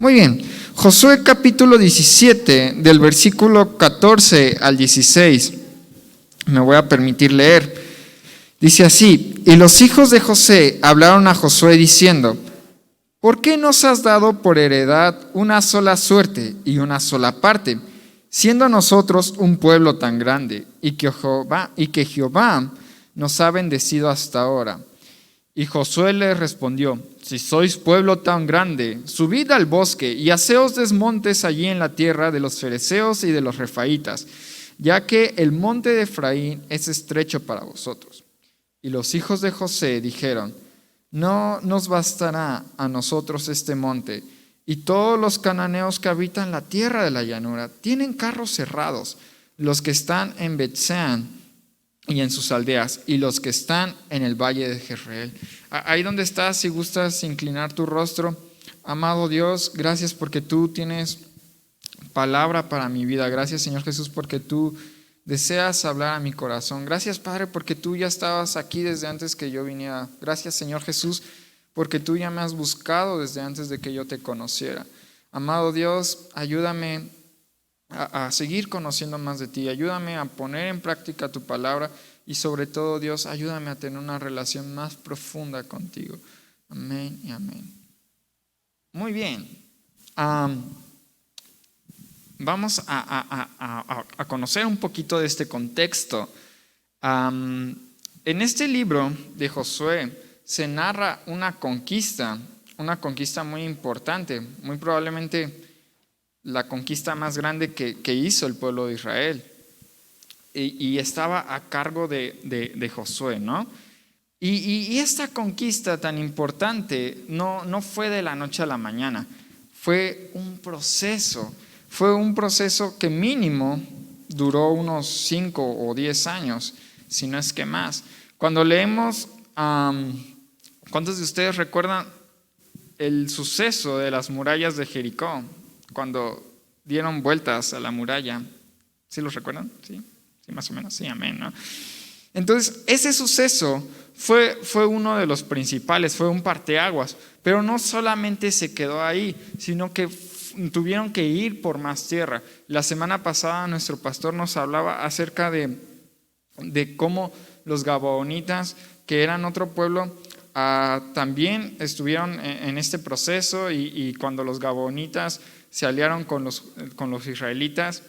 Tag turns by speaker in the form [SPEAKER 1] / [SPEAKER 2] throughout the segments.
[SPEAKER 1] Muy bien, Josué capítulo 17, del versículo 14 al 16. Me voy a permitir leer. Dice así: y los hijos de José hablaron a Josué diciendo: ¿por qué nos has dado por heredad una sola suerte y una sola parte, siendo nosotros un pueblo tan grande, y que Jehová nos ha bendecido hasta ahora? Y Josué les respondió: si sois pueblo tan grande, subid al bosque y haceos desmontes allí en la tierra de los fereceos y de los refaítas, ya que el monte de Efraín es estrecho para vosotros. Y los hijos de José dijeron: no nos bastará a nosotros este monte, y todos los cananeos que habitan la tierra de la llanura tienen carros cerrados, los que están en Bet-sean y en sus aldeas, y los que están en el valle de Jezreel. Ahí donde estás, si gustas inclinar tu rostro. Amado Dios, gracias porque tú tienes palabra para mi vida. Gracias, Señor Jesús, porque tú deseas hablar a mi corazón. Gracias, Padre, porque tú ya estabas aquí desde antes que yo viniera. Gracias, Señor Jesús, porque tú ya me has buscado desde antes de que yo te conociera. Amado Dios, ayúdame a seguir conociendo más de ti. Ayúdame a poner en práctica tu palabra y sobre todo, Dios, ayúdame a tener una relación más profunda contigo. Amén y amén. Muy bien. Vamos a conocer un poquito de este contexto. En este libro de Josué se narra una conquista muy importante, muy probablemente la conquista más grande que hizo el pueblo de Israel. Y estaba a cargo de Josué, ¿no? Y esta conquista tan importante no fue de la noche a la mañana, fue un proceso. Fue un proceso que mínimo duró unos 5 o 10 años, si no es que más. Cuando leemos, ¿cuántos de ustedes recuerdan el suceso de las murallas de Jericó? Cuando dieron vueltas a la muralla. ¿Sí los recuerdan? Sí, más o menos. Sí, amén, ¿no? Entonces, ese suceso fue uno de los principales, fue un parteaguas. Pero no solamente se quedó ahí, sino que tuvieron que ir por más tierra. La semana pasada nuestro pastor nos hablaba acerca de cómo los gabaonitas, que eran otro pueblo, también estuvieron en este proceso y cuando los gabaonitas se aliaron con los israelitas,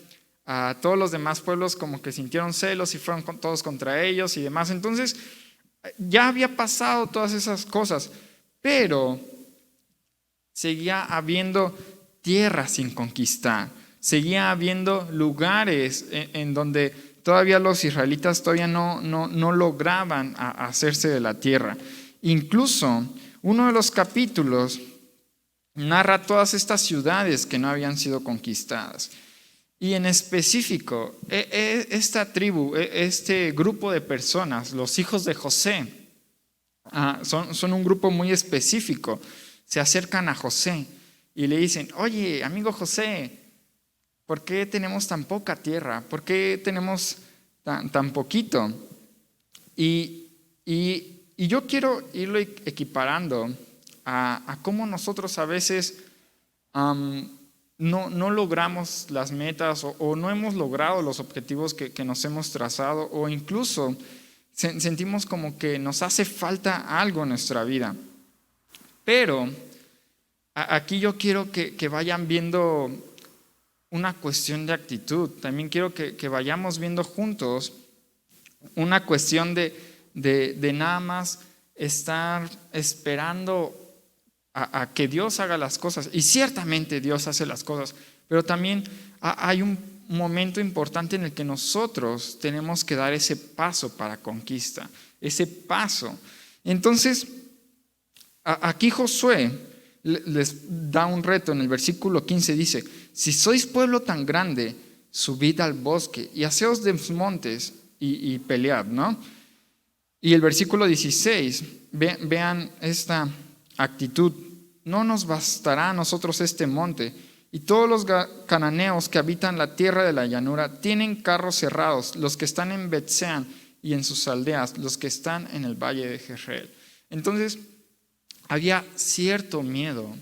[SPEAKER 1] todos los demás pueblos como que sintieron celos y fueron todos contra ellos y demás. Entonces ya había pasado todas esas cosas, pero seguía habiendo tierra sin conquistar, seguía habiendo lugares en donde todavía los israelitas todavía no lograban hacerse de la tierra. Incluso uno de los capítulos narra todas estas ciudades que no habían sido conquistadas. Y en específico, esta tribu, este grupo de personas, los hijos de José, son un grupo muy específico. Se acercan a José y le dicen: oye, amigo José, ¿por qué tenemos tan poca tierra? ¿Por qué tenemos tan poquito? Y yo quiero irlo equiparando a cómo nosotros a veces no logramos las metas o no hemos logrado los objetivos que nos hemos trazado, o incluso sentimos como que nos hace falta algo en nuestra vida. Pero aquí yo quiero que vayan viendo una cuestión de actitud. También quiero que vayamos viendo juntos una cuestión de nada más estar esperando a que Dios haga las cosas. Y ciertamente Dios hace las cosas, pero también hay un momento importante en el que nosotros tenemos que dar ese paso para conquista, ese paso. Entonces, aquí Josué les da un reto. En el versículo 15 dice: si sois pueblo tan grande, subid al bosque y haceos desmontes y pelead, ¿no? Y el versículo 16, vean esta actitud: no nos bastará a nosotros este monte, y todos los cananeos que habitan la tierra de la llanura tienen carros cerrados, los que están en Bet-sean y en sus aldeas, los que están en el valle de Jezreel. Entonces había cierto miedo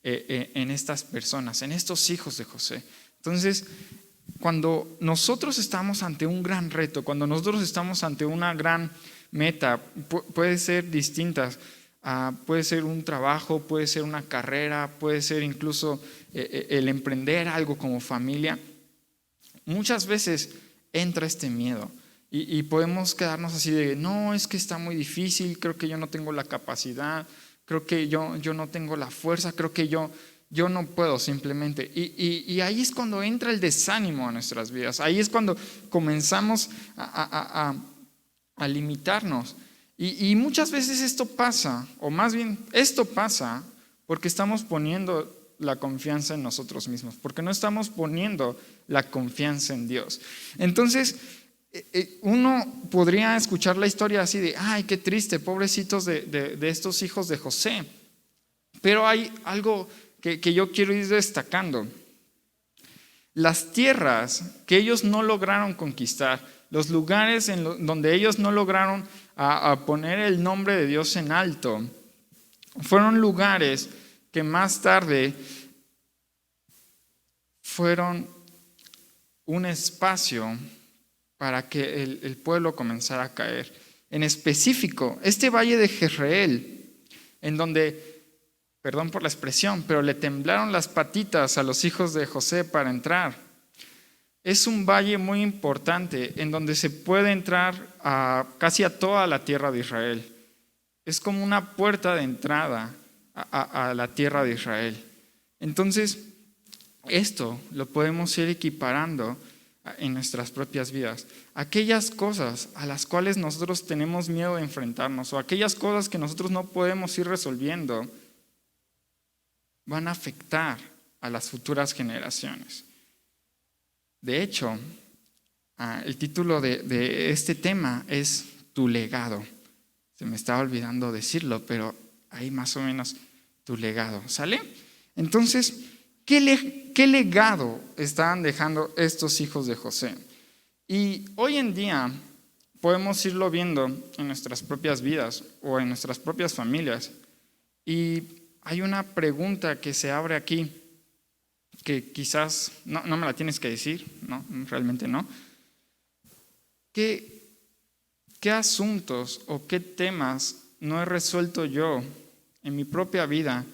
[SPEAKER 1] en estas personas, en estos hijos de José. Entonces, cuando nosotros estamos ante un gran reto, cuando nosotros estamos ante una gran meta, puede ser distintas, puede ser un trabajo, puede ser una carrera, puede ser incluso el emprender algo como familia. Muchas veces entra este miedo y podemos quedarnos así de, no, es que está muy difícil, creo que yo no tengo la capacidad, creo que yo no tengo la fuerza, creo que yo no puedo simplemente. Y ahí es cuando entra el desánimo a nuestras vidas, ahí es cuando comenzamos a limitarnos. Y muchas veces esto pasa, o más bien esto pasa porque estamos poniendo la confianza en nosotros mismos, porque no estamos poniendo la confianza en Dios. Entonces, uno podría escuchar la historia así de, ay, qué triste, pobrecitos de estos hijos de José. Pero hay algo que yo quiero ir destacando. Las tierras que ellos no lograron conquistar, los lugares donde ellos no lograron a poner el nombre de Dios en alto, fueron lugares que más tarde fueron un espacio para que el pueblo comenzara a caer. En específico, este valle de Jezreel, en donde, perdón por la expresión, pero le temblaron las patitas a los hijos de José para entrar. Es un valle muy importante en donde se puede entrar casi a toda la tierra de Israel. Es como una puerta de entrada a la tierra de Israel. Entonces, esto lo podemos ir equiparando en nuestras propias vidas. Aquellas cosas a las cuales nosotros tenemos miedo de enfrentarnos o aquellas cosas que nosotros no podemos ir resolviendo van a afectar a las futuras generaciones. De hecho, el título de este tema es Tu legado. Se me estaba olvidando decirlo, pero ahí más o menos tu legado, ¿sale? Entonces, ¿qué legado estaban dejando estos hijos de José? Y hoy en día podemos irlo viendo en nuestras propias vidas o en nuestras propias familias. Y hay una pregunta que se abre aquí, que quizás no me la tienes que decir, no, realmente no. ¿Qué asuntos o qué temas no he resuelto yo en mi propia vida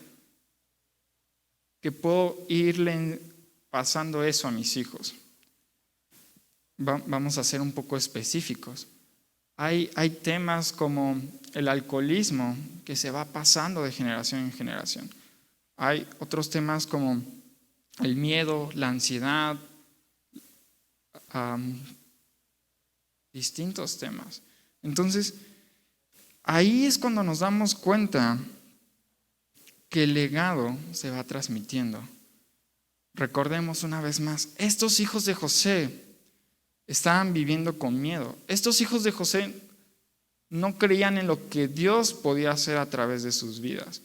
[SPEAKER 1] que puedo irle pasando eso a mis hijos? Vamos a ser un poco específicos. Hay temas como el alcoholismo que se va pasando de generación en generación. Hay otros temas como el miedo, la ansiedad, distintos temas. Entonces, ahí es cuando nos damos cuenta que el legado se va transmitiendo. Recordemos una vez más, estos hijos de José estaban viviendo con miedo. Estos hijos de José no creían en lo que Dios podía hacer a través de sus vidas.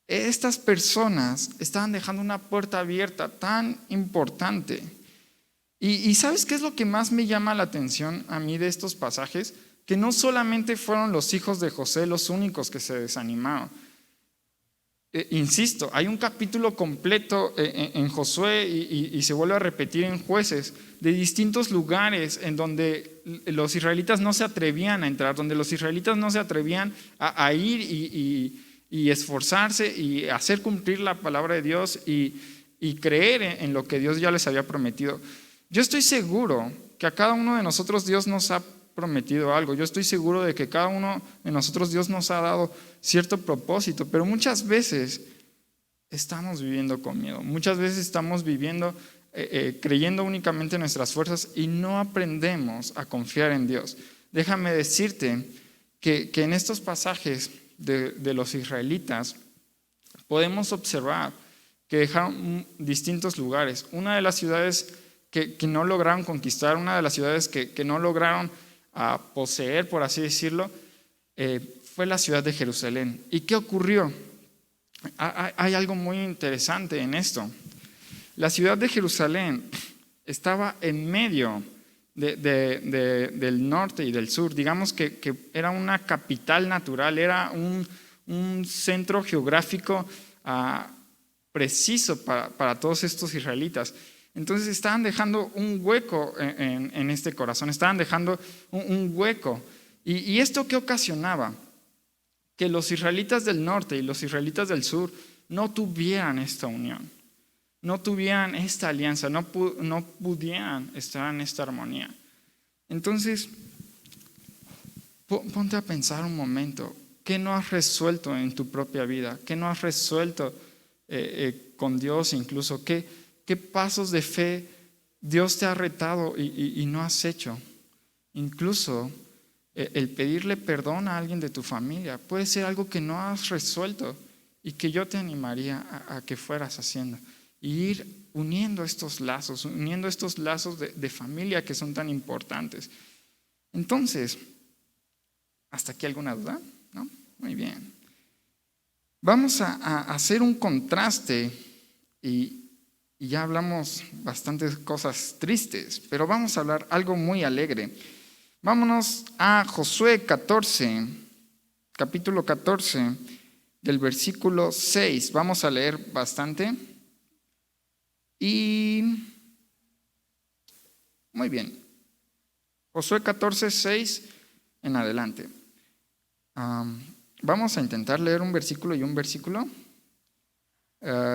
[SPEAKER 1] Estas personas estaban dejando una puerta abierta tan importante. Y ¿sabes qué es lo que más me llama la atención a mí de estos pasajes? Que no solamente fueron los hijos de José los únicos que se desanimaron. Insisto, hay un capítulo completo en Josué y se vuelve a repetir en Jueces, de distintos lugares en donde los israelitas no se atrevían a entrar, donde los israelitas no se atrevían a ir y esforzarse y hacer cumplir la palabra de Dios y creer en lo que Dios ya les había prometido. Yo estoy seguro que a cada uno de nosotros Dios nos ha prometido algo. Yo estoy seguro de que cada uno de nosotros Dios nos ha dado cierto propósito, pero muchas veces estamos viviendo con miedo. Muchas veces estamos viviendo creyendo únicamente en nuestras fuerzas y no aprendemos a confiar en Dios. Déjame decirte que en estos pasajes de los israelitas podemos observar que dejaron distintos lugares. Una de las ciudades que no lograron conquistar, una de las ciudades que no lograron poseer, por así decirlo, fue la ciudad de Jerusalén. ¿Y qué ocurrió? Hay algo muy interesante en esto. La ciudad de Jerusalén estaba en medio del norte y del sur. Digamos que era una capital natural, era un centro geográfico preciso para todos estos israelitas. Entonces estaban dejando un hueco en este corazón, estaban dejando un hueco. ¿Y esto qué ocasionaba? Que los israelitas del norte y los israelitas del sur no tuvieran esta unión, no tuvieran esta alianza, no pudieran estar en esta armonía. Entonces, ponte a pensar un momento, ¿qué no has resuelto en tu propia vida? ¿Qué no has resuelto con Dios incluso? ¿Qué pasos de fe Dios te ha retado y no has hecho? Incluso el pedirle perdón a alguien de tu familia puede ser algo que no has resuelto y que yo te animaría a que fueras haciendo. Y ir uniendo estos lazos de familia que son tan importantes. Entonces, ¿hasta aquí alguna duda? ¿No? Muy bien. Vamos a hacer un contraste y ya hablamos bastantes cosas tristes, pero vamos a hablar algo muy alegre. Vámonos a Josué 14, capítulo 14, del versículo 6. Vamos a leer bastante. Y muy bien. Josué 14, 6 en adelante. Vamos a intentar leer un versículo y un versículo.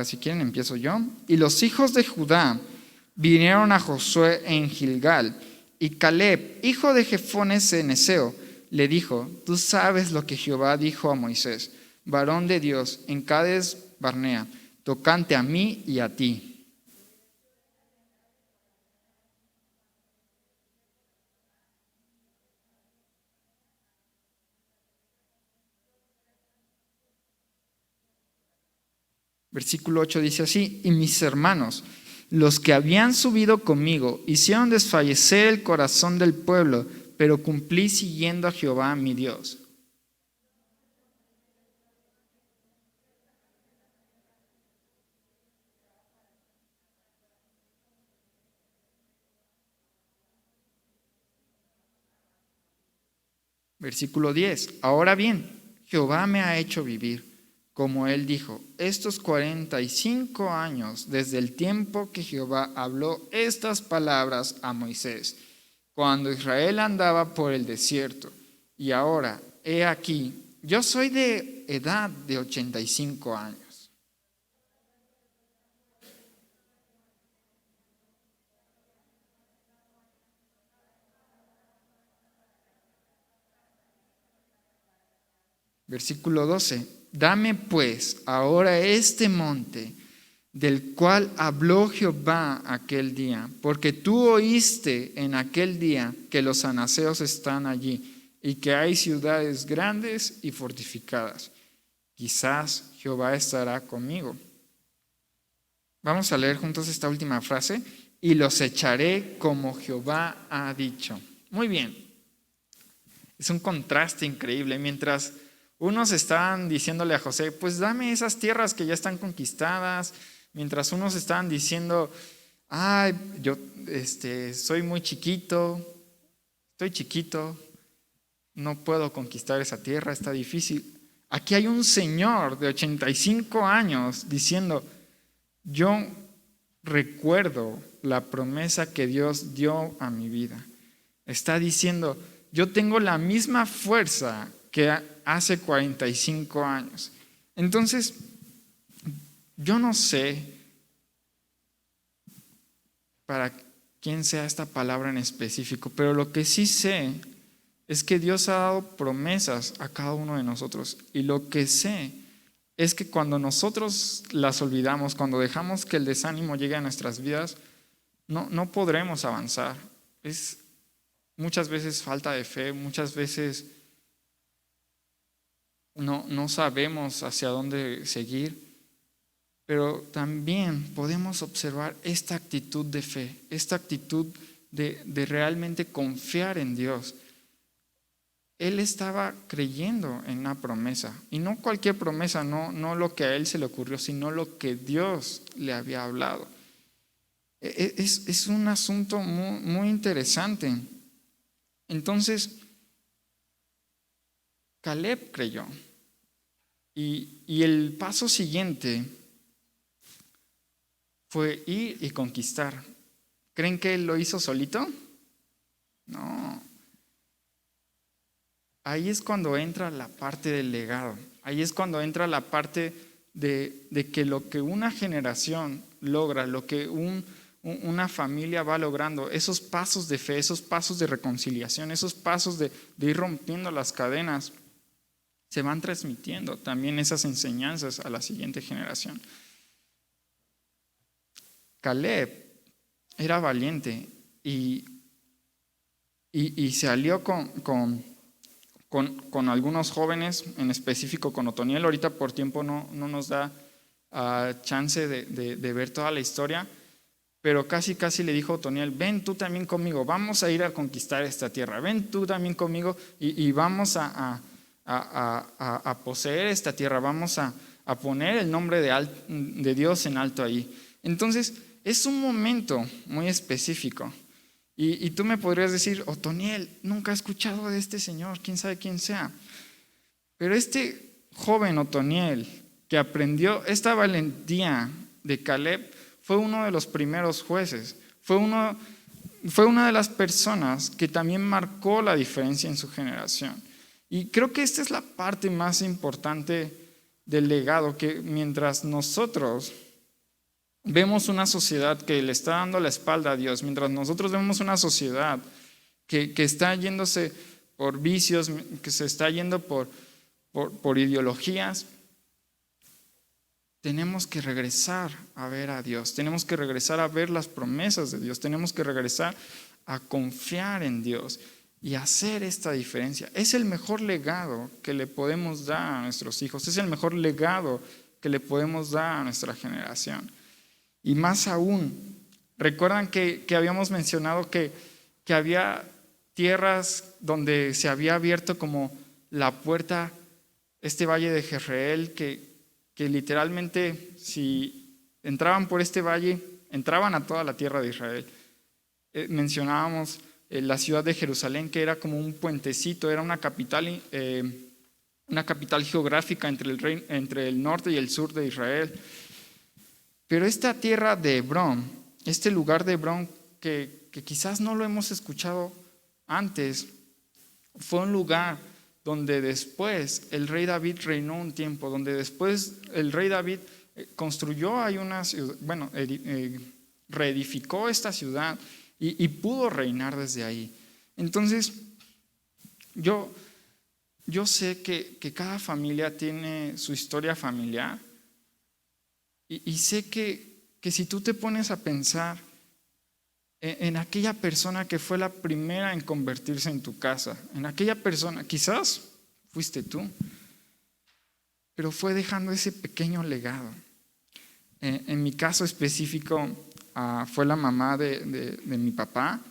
[SPEAKER 1] Si quieren empiezo yo. Y los hijos de Judá vinieron a Josué en Gilgal, y Caleb, hijo de Jefones ceneseo, le dijo: tú sabes lo que Jehová dijo a Moisés, varón de Dios, en Cades Barnea, tocante a mí y a ti. Versículo 8 dice así: y mis hermanos, los que habían subido conmigo, hicieron desfallecer el corazón del pueblo, pero cumplí siguiendo a Jehová mi Dios. Versículo 10. Ahora bien, Jehová me ha hecho vivir, como él dijo, estos 45 años desde el tiempo que Jehová habló estas palabras a Moisés, cuando Israel andaba por el desierto. Y ahora, he aquí, yo soy de edad de 85 años. Versículo 12. Dame pues ahora este monte del cual habló Jehová aquel día, porque tú oíste en aquel día que los anaseos están allí y que hay ciudades grandes y fortificadas. Quizás Jehová estará conmigo. Vamos a leer juntos esta última frase. Y los echaré como Jehová ha dicho. Muy bien. Es un contraste increíble. Mientras unos estaban diciéndole a José, pues dame esas tierras que ya están conquistadas. Mientras unos estaban diciendo, ay, yo soy muy chiquito, estoy chiquito, no puedo conquistar esa tierra, está difícil. Aquí hay un señor de 85 años diciendo, yo recuerdo la promesa que Dios dio a mi vida. Está diciendo, yo tengo la misma fuerza que hace 45 años. Entonces, yo no sé para quién sea esta palabra en específico, pero lo que sí sé es que Dios ha dado promesas a cada uno de nosotros. Y lo que sé es que cuando nosotros las olvidamos, cuando dejamos que el desánimo llegue a nuestras vidas, no podremos avanzar. Es muchas veces falta de fe, muchas veces no sabemos hacia dónde seguir, pero también podemos observar esta actitud de fe, esta actitud de realmente confiar en Dios. Él estaba creyendo en una promesa, y no cualquier promesa, no lo que a él se le ocurrió, sino lo que Dios le había hablado. Es un asunto muy, muy interesante. Entonces, Caleb creyó. Y el paso siguiente fue ir y conquistar. ¿Creen que él lo hizo solito? No. Ahí es cuando entra la parte del legado. Ahí es cuando entra la parte de que lo que una generación logra, lo que una familia va logrando, esos pasos de fe, esos pasos de reconciliación, esos pasos de ir rompiendo las cadenas, se van transmitiendo también esas enseñanzas a la siguiente generación. Caleb era valiente y se alió con algunos jóvenes, en específico con Otoniel. Ahorita por tiempo no nos da chance de ver toda la historia, pero casi le dijo a Otoniel: ven tú también conmigo, vamos a ir a conquistar esta tierra, ven tú también conmigo y vamos a poseer esta tierra, vamos a poner el nombre de Dios en alto ahí. Entonces es un momento muy específico. Y tú me podrías decir: Otoniel, nunca he escuchado de este señor, quién sabe quién sea. Pero este joven Otoniel, que aprendió esta valentía de Caleb, fue uno de los primeros jueces, fue una de las personas que también marcó la diferencia en su generación. Y creo que esta es la parte más importante del legado, que mientras nosotros vemos una sociedad que le está dando la espalda a Dios, mientras nosotros vemos una sociedad que está yéndose por vicios, que se está yendo por ideologías, tenemos que regresar a ver a Dios, tenemos que regresar a ver las promesas de Dios, tenemos que regresar a confiar en Dios y hacer esta diferencia. Es el mejor legado que le podemos dar a nuestros hijos, es el mejor legado que le podemos dar a nuestra generación. Y más aún, recuerdan que habíamos mencionado que había tierras donde se había abierto como la puerta, este valle de Jezreel, que literalmente si entraban por este valle, entraban a toda la tierra de Israel. Mencionábamos la ciudad de Jerusalén, que era como un puentecito, era una capital geográfica entre el norte y el sur de Israel. Pero esta tierra de Hebrón, este lugar de Hebrón que quizás no lo hemos escuchado antes, fue un lugar donde después el rey David reinó un tiempo, donde después el rey David construyó ahí una ciudad, reedificó esta ciudad y pudo reinar desde ahí. Entonces, yo sé que cada familia tiene su historia familiar. Y sé que si tú te pones a pensar en aquella persona que fue la primera en convertirse en tu casa, en aquella persona, quizás fuiste tú, pero fue dejando ese pequeño legado. En mi caso específico, fue la mamá de mi papá.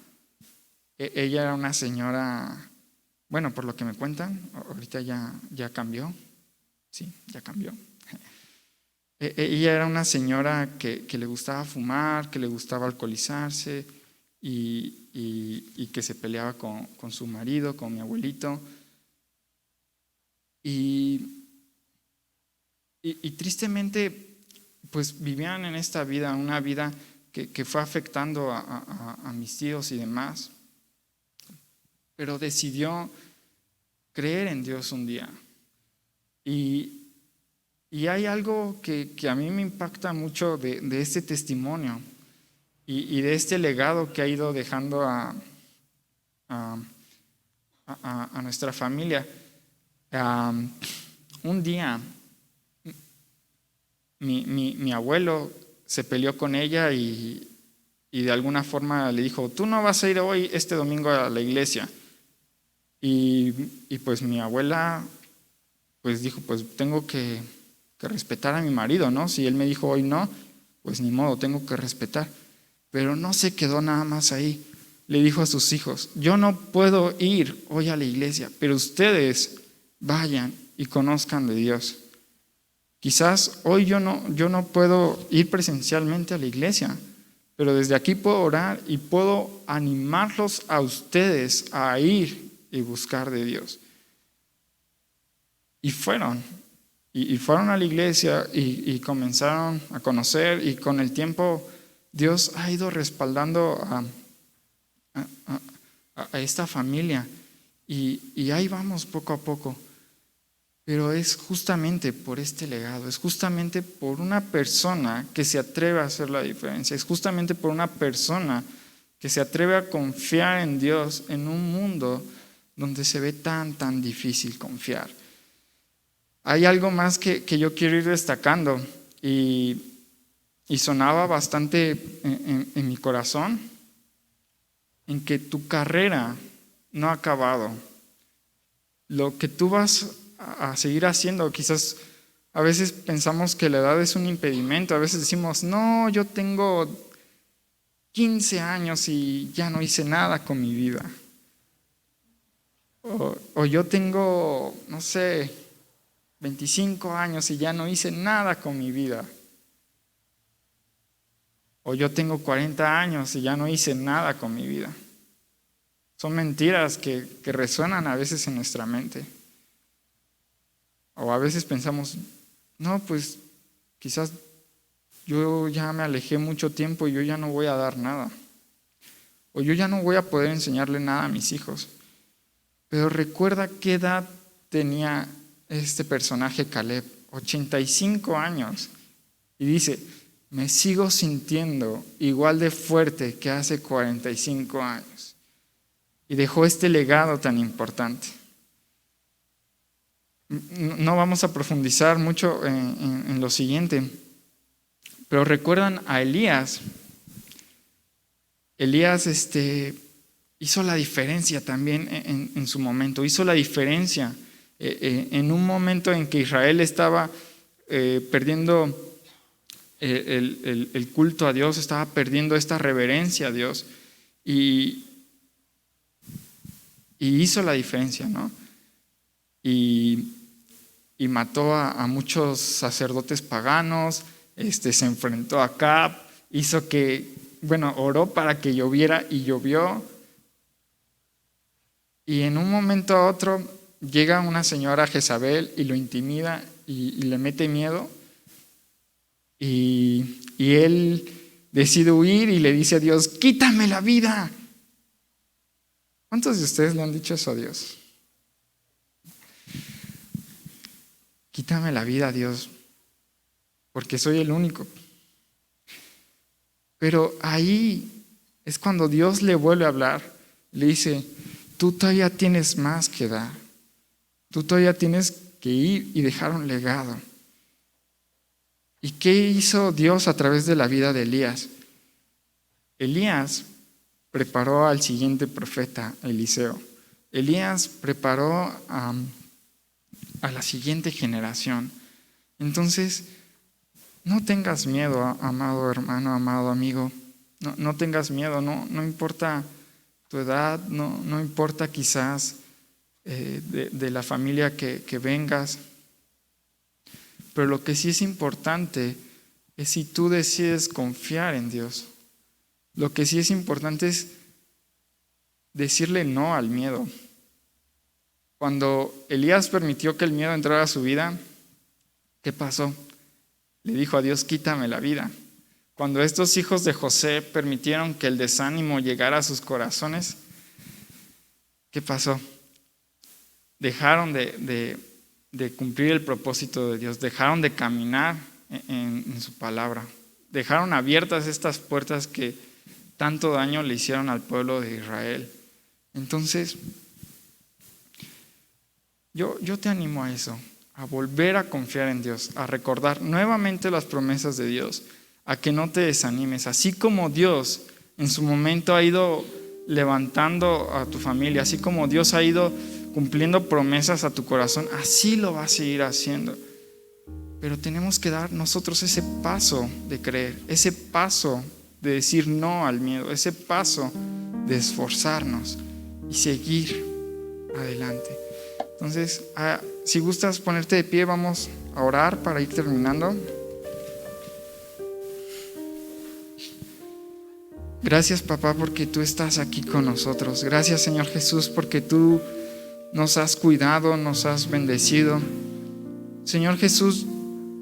[SPEAKER 1] Ella era una señora, bueno, por lo que me cuentan, ahorita ya cambió, sí, ya cambió. Ella era una señora que le gustaba fumar, que le gustaba alcoholizarse y que se peleaba con su marido, con mi abuelito. Y tristemente, pues vivían en esta vida, una vida que fue afectando a mis tíos y demás. Pero decidió creer en Dios un día. Y hay algo que a mí me impacta mucho de este testimonio y de este legado que ha ido dejando a nuestra familia. Un día mi abuelo se peleó con ella y de alguna forma le dijo: tú no vas a ir hoy, este domingo, a la iglesia. Y pues mi abuela pues dijo: pues tengo que respetar a mi marido, ¿no? Si él me dijo hoy no, pues ni modo, tengo que respetar. Pero no se quedó nada más ahí. Le dijo a sus hijos: yo no puedo ir hoy a la iglesia, pero ustedes vayan y conozcan de Dios. Quizás hoy yo no puedo ir presencialmente a la iglesia, pero desde aquí puedo orar y puedo animarlos a ustedes a ir y buscar de Dios. Y fueron a la iglesia y comenzaron a conocer, y con el tiempo Dios ha ido respaldando a esta familia y ahí vamos poco a poco. Pero es justamente por este legado, es justamente por una persona que se atreve a hacer la diferencia, es justamente por una persona que se atreve a confiar en Dios en un mundo donde se ve tan difícil confiar. Hay algo más que yo quiero ir destacando y sonaba bastante en mi corazón, en que tu carrera no ha acabado. Lo que tú vas a seguir haciendo, quizás a veces pensamos que la edad es un impedimento, a veces decimos, no, yo tengo 15 años y ya no hice nada con mi vida. O yo tengo, no sé, 25 años y ya no hice nada con mi vida. O yo tengo 40 años y ya no hice nada con mi vida. Son mentiras que resuenan a veces en nuestra mente. O a veces pensamos, no, pues quizás yo ya me alejé mucho tiempo y yo ya no voy a dar nada. O yo ya no voy a poder enseñarle nada a mis hijos. Pero recuerda qué edad tenía este personaje Caleb, 85 años. Y dice, me sigo sintiendo igual de fuerte que hace 45 años. Y dejó este legado tan importante. No vamos a profundizar mucho en lo siguiente, pero recuerdan a Elías. Elías hizo la diferencia también en su momento, hizo la diferencia en un momento en que Israel estaba perdiendo el culto a Dios, estaba perdiendo esta reverencia a Dios y hizo la diferencia, ¿no? Y mató a muchos sacerdotes paganos, se enfrentó a Acab, hizo oró para que lloviera y llovió. Y en un momento a otro llega una señora Jezabel y lo intimida y le mete miedo. Y él decide huir y le dice a Dios, quítame la vida. ¿Cuántos de ustedes le han dicho eso a Dios? Quítame la vida, Dios, porque soy el único. Pero ahí es cuando Dios le vuelve a hablar. Le dice, tú todavía tienes más que dar. Tú todavía tienes que ir y dejar un legado. ¿Y qué hizo Dios a través de la vida de Elías? Elías preparó al siguiente profeta, Eliseo. Elías preparó a la siguiente generación. Entonces, no tengas miedo, amado hermano, amado amigo. No tengas miedo, no importa tu edad, no importa quizás de la familia que vengas. Pero lo que sí es importante es si tú decides confiar en Dios. Lo que sí es importante es decirle no al miedo. Cuando Elías permitió que el miedo entrara a su vida, ¿qué pasó? Le dijo a Dios, quítame la vida. Cuando estos hijos de José permitieron que el desánimo llegara a sus corazones, ¿qué pasó? Dejaron de cumplir el propósito de Dios, dejaron de caminar en su palabra, dejaron abiertas estas puertas que tanto daño le hicieron al pueblo de Israel. Entonces, yo te animo a eso, a volver a confiar en Dios, a recordar nuevamente las promesas de Dios, a que no te desanimes, así como Dios en su momento ha ido levantando a tu familia, así como Dios ha ido cumpliendo promesas a tu corazón, así lo va a seguir haciendo. Pero tenemos que dar nosotros ese paso de creer, ese paso de decir no al miedo, ese paso de esforzarnos y seguir adelante. Entonces, si gustas ponerte de pie, vamos a orar para ir terminando. Gracias, papá, porque tú estás aquí con nosotros. Gracias, Señor Jesús, porque tú nos has cuidado, nos has bendecido. Señor Jesús,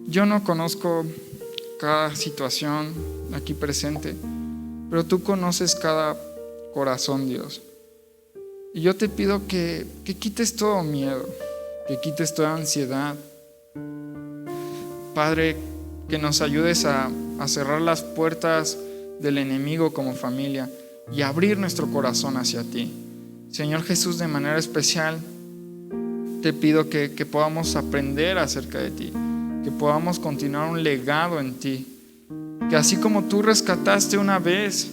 [SPEAKER 1] yo no conozco cada situación aquí presente, pero tú conoces cada corazón, Dios. Y yo te pido que quites todo miedo, que quites toda ansiedad. Padre, que nos ayudes a cerrar las puertas del enemigo como familia y abrir nuestro corazón hacia ti. Señor Jesús, de manera especial te pido que podamos aprender acerca de ti, que podamos continuar un legado en ti, que así como tú rescataste una vez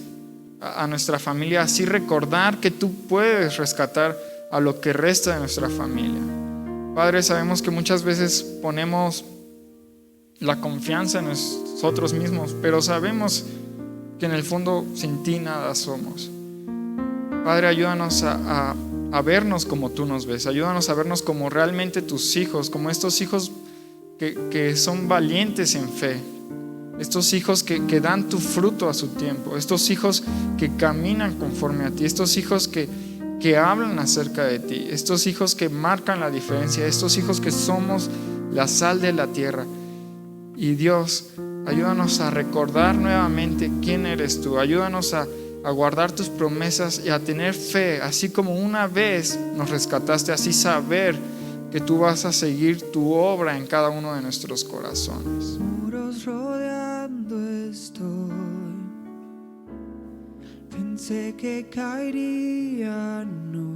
[SPEAKER 1] a nuestra familia, así recordar que tú puedes rescatar a lo que resta de nuestra familia. Padre, sabemos que muchas veces ponemos la confianza en nosotros mismos, pero sabemos que en el fondo sin ti nada somos. Padre, ayúdanos a vernos como tú nos ves, ayúdanos a vernos como realmente tus hijos, como estos hijos que son valientes en fe, estos hijos que dan tu fruto a su tiempo, estos hijos que caminan conforme a ti, estos hijos que hablan acerca de ti, estos hijos que marcan la diferencia, estos hijos que somos la sal de la tierra. Y Dios, ayúdanos a recordar nuevamente quién eres tú, ayúdanos a guardar tus promesas y a tener fe, así como una vez nos rescataste, así saber que tú vas a seguir tu obra en cada uno de nuestros corazones.
[SPEAKER 2] Muros rodeando estoy, pensé que caería, no.